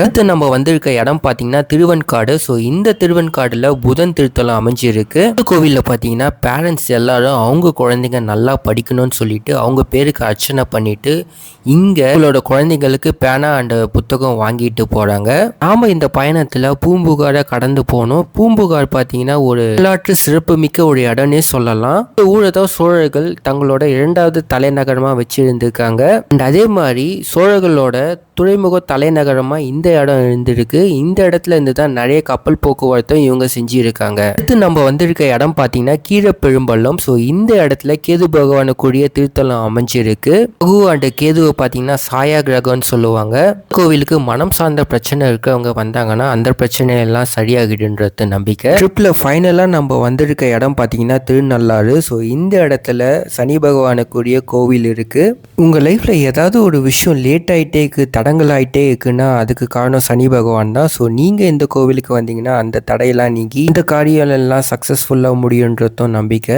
அடுத்து நம்ம வந்திருக்க இடம் பார்த்தீங்கன்னா திருவெண்காடு. ஸோ இந்த திருவெண்காடுல புதன் திருத்தலம் அமைஞ்சிருக்கு. இந்த கோவிலில் பார்த்தீங்கன்னா பேரண்ட்ஸ் எல்லாரும் அவங்க குழந்தைங்க நல்லா படிக்கணும்னு சொல்லிட்டு அவங்க பேருக்கு அர்ச்சனை பண்ணிட்டு இங்கே உங்களோட குழந்தைங்களுக்கு பேனா அண்ட் புத்தகம் வாங்கிட்டு போகிறாங்க. நாம் இந்த பயணத்தில் பூம்புகாரை கடந்து போனோம். பூம்புகார் பார்த்தீங்கன்னா ஒரு வரலாற்று சிறப்புமிக்க ஒரு இடம்னே சொல்லலாம். இந்த ஊரை தான் சோழர்கள் தங்களோட 2வது தலைநகரமாக வச்சிருந்திருக்காங்க. அண்ட் அதே மாதிரி சோழர்களோட துறைமுக தலைநகரமாக இந்த இடம் இருந்திருக்கு. இந்த இடத்துல இருந்து தான் நிறைய கப்பல் போக்குவரத்தும் இவங்க செஞ்சுருக்காங்க. அடுத்து நம்ம வந்திருக்க இடம் பார்த்தீங்கன்னா கீழப்பெரும்பள்ளம். ஸோ இந்த இடத்துல கேது பகவானுக்குரிய திருத்தலம் அமைஞ்சிருக்கு. ரகு அண்ட் கேதுவை பார்த்தீங்கன்னா சாயா கிரகம்னு சொல்லுவாங்க. கோவிலுக்கு மனம் சார்ந்த பிரச்சனை இருக்கவங்க வந்தாங்கன்னா அந்த பிரச்சனையெல்லாம் சரியாகிடுன்றது நம்பிக்கை. ட்ரிப்பில் ஃபைனலாக நம்ம வந்திருக்க இடம் பார்த்தீங்கன்னா திருநள்ளாறு. ஸோ இந்த இடத்துல சனி பகவானுக்குரிய கோவில் இருக்கு. உங்கள் லைஃப்பில் ஏதாவது ஒரு விஷயம் லேட் ஆகிட்டே இருக்கு, தடங்கள் ஆகிட்டே இருக்குன்னா அதுக்கு காரணம் சனி பகவான் தான். ஸோ நீங்கள் இந்த கோவிலுக்கு வந்தீங்கன்னா அந்த தடையெல்லாம் நீங்கி இந்த காரியம் எல்லாம் சக்ஸஸ்ஃபுல்லாக முடியுன்றதும் நம்பிக்கை.